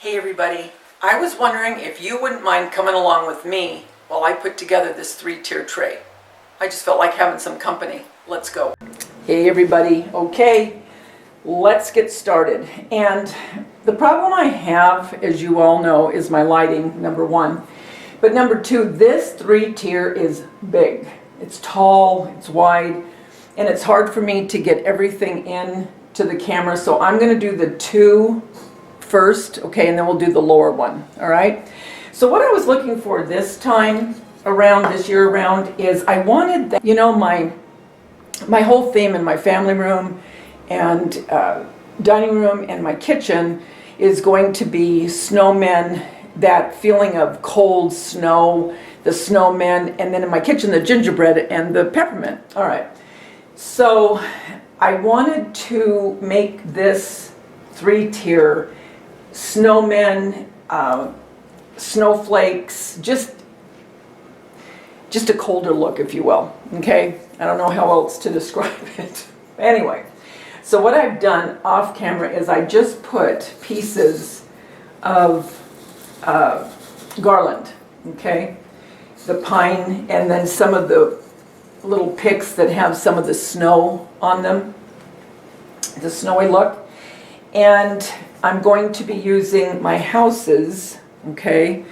Hey everybody, I was wondering if you wouldn't mind coming along with me while I put together this 3-tier tray. I just felt like having some company. Let's go. Hey everybody, okay, let's get started. And the problem I have, as you all know, is my lighting, number one. But number two, this 3-tier is big. It's tall, it's wide, and it's hard for me to get everything in to the camera. So I'm going to do the two first, okay, and then we'll do the lower one, all right? So what I was looking for this time around, this year around, is I wanted that, you know, my whole theme in my family room and dining room and my kitchen is going to be snowmen, that feeling of cold snow, the snowmen, and then in my kitchen the gingerbread and the peppermint. All right, so I wanted to make this 3-tier snowmen, snowflakes, just a colder look, if you will, okay? I don't know how else to describe it. Anyway, so what I've done off camera is I just put pieces of garland, okay? The pine, and then some of the little picks that have some of the snow on them, the snowy look. And I'm going to be using my houses, okay,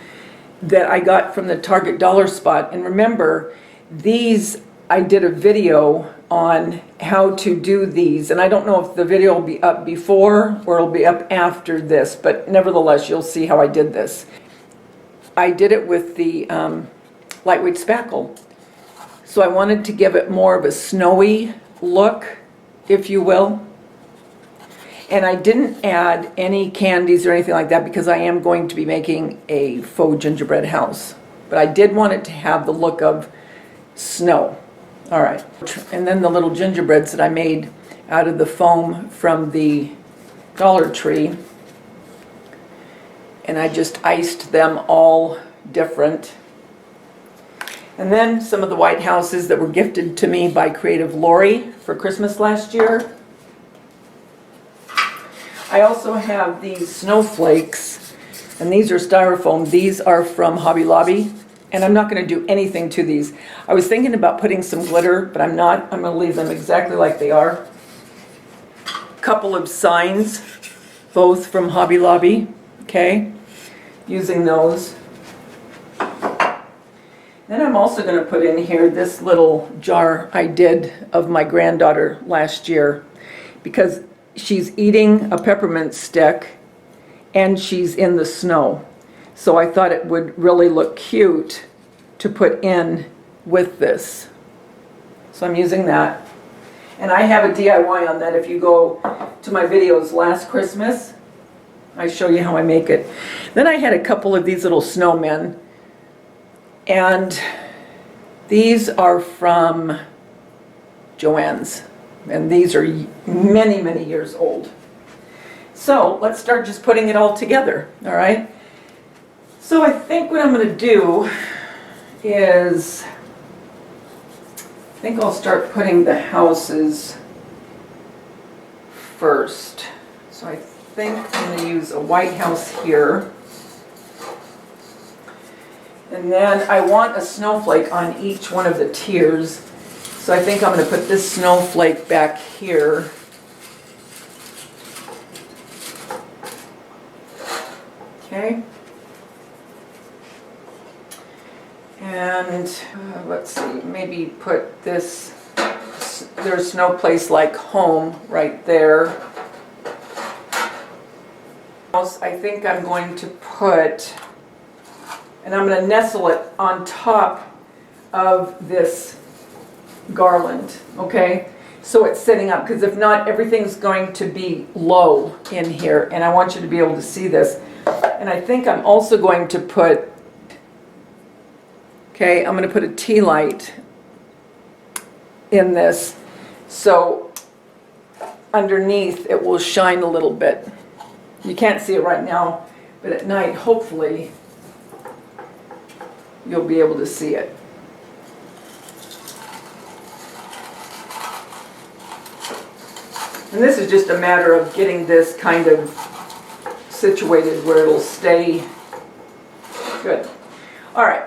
that I got from the Target dollar spot. And remember, these, I did a video on how to do these, and I don't know if the video will be up before or it'll be up after this, but nevertheless, you'll see how I did this. I did it with the lightweight spackle. So I wanted to give it more of a snowy look, if you will. And I didn't add any candies or anything like that because I am going to be making a faux gingerbread house. But I did want it to have the look of snow. All right. And then the little gingerbreads that I made out of the foam from the Dollar Tree. And I just iced them all different. And then some of the white houses that were gifted to me by Creative Lori for Christmas last year. I also have these snowflakes, and these are styrofoam. These are from Hobby Lobby, and I'm not going to do anything to these. I was thinking about putting some glitter, but I'm not. I'm going to leave them exactly like they are. A couple of signs, both from Hobby Lobby, okay, using those. Then I'm also going to put in here this little jar I did of my granddaughter last year, because she's eating a peppermint stick and she's in the snow. So I thought it would really look cute to put in with this. So I'm using that. And I have a DIY on that. If you go to my videos last Christmas, I show you how I make it. Then I had a couple of these little snowmen. And these are from Joann's. And these are many, many years old. So let's start just putting it all together, all right? So I think what I'm going to do is, I think I'll start putting the houses first. So I think I'm going to use a white house here. And then I want a snowflake on each one of the tiers. So I think I'm going to put this snowflake back here. Okay. And let's see, maybe put this, there's no place like home right there. I think I'm going to put, and I'm going to nestle it on top of this garland, okay? So it's sitting up, because if not, everything's going to be low in here, and I want you to be able to see this. And I think I'm also going to put, okay, I'm going to put a tea light in this, so underneath it will shine a little bit. You can't see it right now, but at night, hopefully, you'll be able to see it. And this is just a matter of getting this kind of situated where it'll stay good. All right,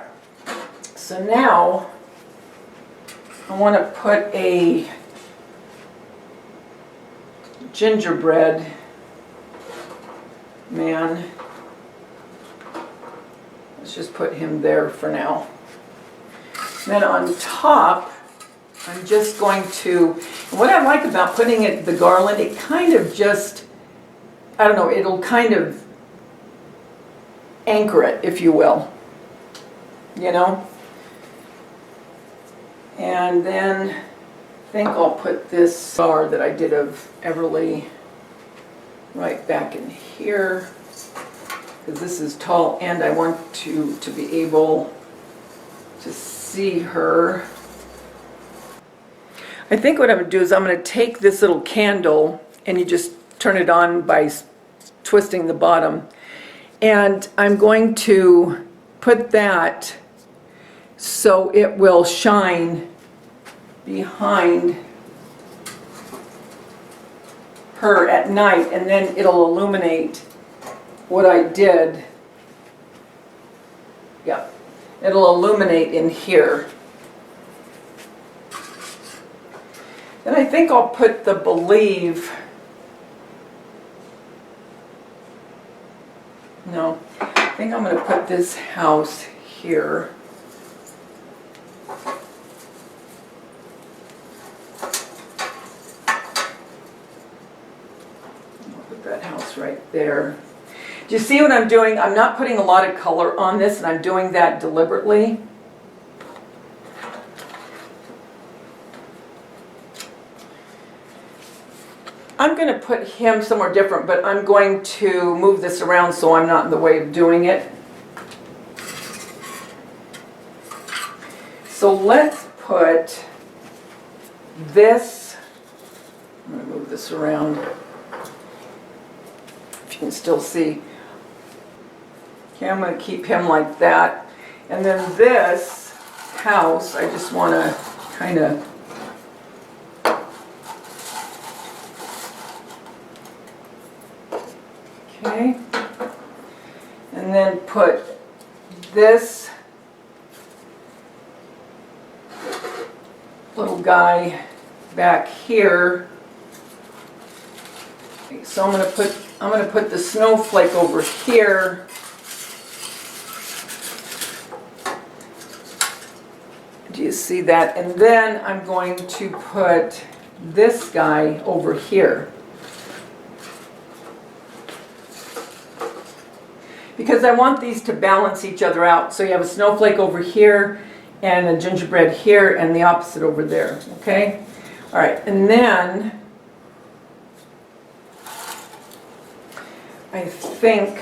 so now I want to put a gingerbread man. Let's just put him there for now. Then on top, I'm just going to, what I like about putting it, the garland, it kind of just, I don't know, it'll kind of anchor it, if you will, you know? And then I think I'll put this star that I did of Everly right back in here, because this is tall and I want to be able to see her. I think what I'm going to do is I'm going to take this little candle and you just turn it on by twisting the bottom, and I'm going to put that so it will shine behind her at night, and then it'll illuminate what I did. Yeah, it'll illuminate in here. Then I think I'll put the Believe. No, I think I'm going to put this house here. That house right there. Do you see what I'm doing? I'm not putting a lot of color on this, and I'm doing that deliberately. I'm going to put him somewhere different, but I'm going to move this around so I'm not in the way of doing it. So let's put this, I'm going to move this around. You can still see. Okay, I'm going to keep him like that. And then this house, I just want to kind of okay. And then put this little guy back here. Okay, so I'm going to put the snowflake over here. Do you see that? And then I'm going to put this guy over here. Because I want these to balance each other out. So you have a snowflake over here and a gingerbread here and the opposite over there. Okay? All right, and then I think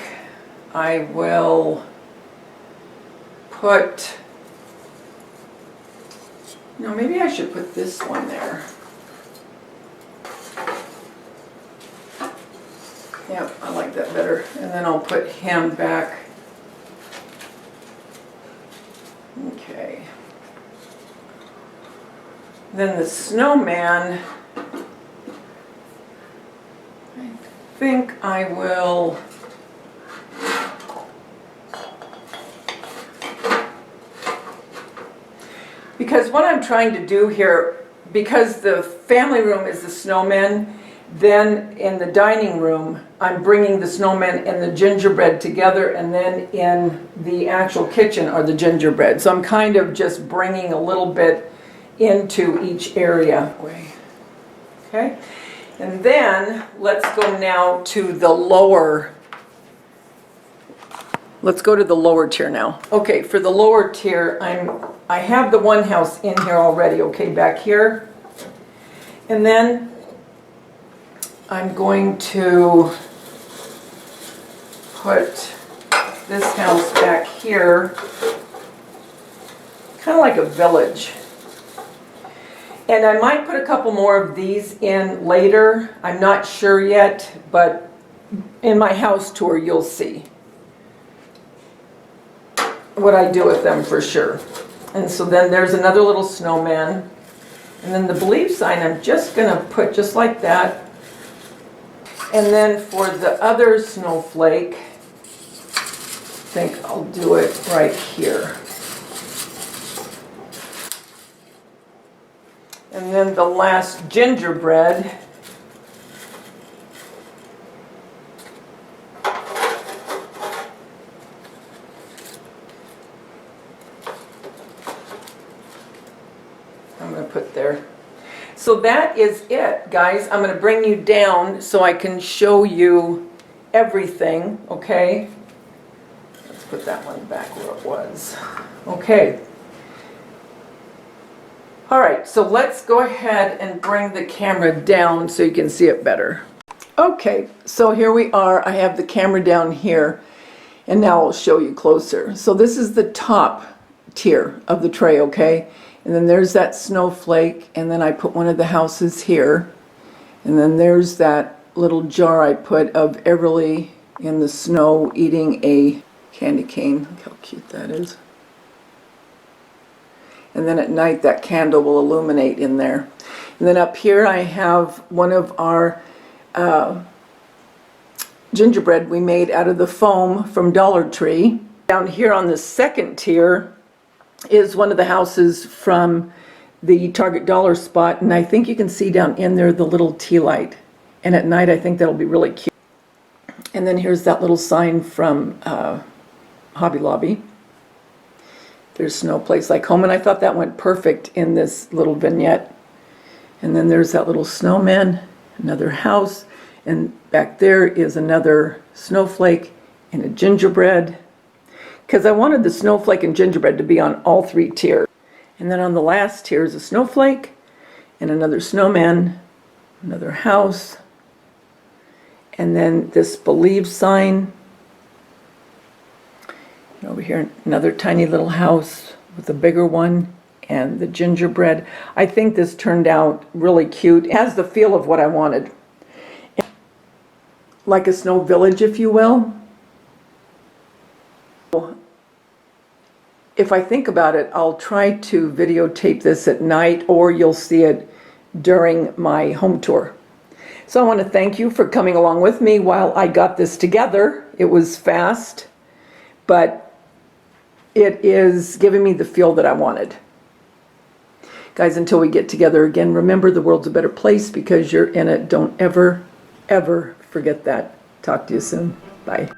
I will put, no, maybe I should put this one there. Yeah, I like that better. And then I'll put him back. Okay. Then the snowman, I think I will because what I'm trying to do here, because the family room is the snowman, then in the dining room I'm bringing the snowman and the gingerbread together, and then in the actual kitchen are the gingerbread. So I'm kind of just bringing a little bit into each area. Okay, and then let's go now to the lower. Let's go to the lower tier now. Okay, for the lower tier, I have the one house in here already, okay, back here. And then I'm going to put this house back here, kind of like a village. And I might put a couple more of these in later. I'm not sure yet, but in my house tour you'll see what I do with them for sure. And so then there's another little snowman. And then the believe sign I'm just going to put just like that. And then for the other snowflake, I think I'll do it right here. And then the last gingerbread, I'm going to put there. So that is it, guys. I'm going to bring you down so I can show you everything, okay? Let's put that one back where it was. Okay. All right, so let's go ahead and bring the camera down so you can see it better. Okay, so here we are. I have the camera down here, and now I'll show you closer. So this is the top tier of the tray, okay? And then there's that snowflake, and then I put one of the houses here. And then there's that little jar I put of Everly in the snow eating a candy cane. Look how cute that is. And then at night that candle will illuminate in there. And then up here I have one of our gingerbread we made out of the foam from Dollar Tree. Down here on the second tier is one of the houses from the Target Dollar spot, and I think you can see down in there the little tea light. And at night I think that'll be really cute. And then here's that little sign from Hobby Lobby. There's no place like home, and I thought that went perfect in this little vignette. And then there's that little snowman, another house, and back there is another snowflake and a gingerbread, because I wanted the snowflake and gingerbread to be on all three tiers. And then on the last tier is a snowflake and another snowman, another house, and then this believe sign. Over here, another tiny little house with a bigger one and the gingerbread. I think this turned out really cute. It has the feel of what I wanted. Like a snow village, if you will. If I think about it, I'll try to videotape this at night, or you'll see it during my home tour. So I want to thank you for coming along with me while I got this together. It was fast, but it is giving me the feel that I wanted. Guys, until we get together again, remember the world's a better place because you're in it. Don't ever, ever forget that. Talk to you soon. Bye.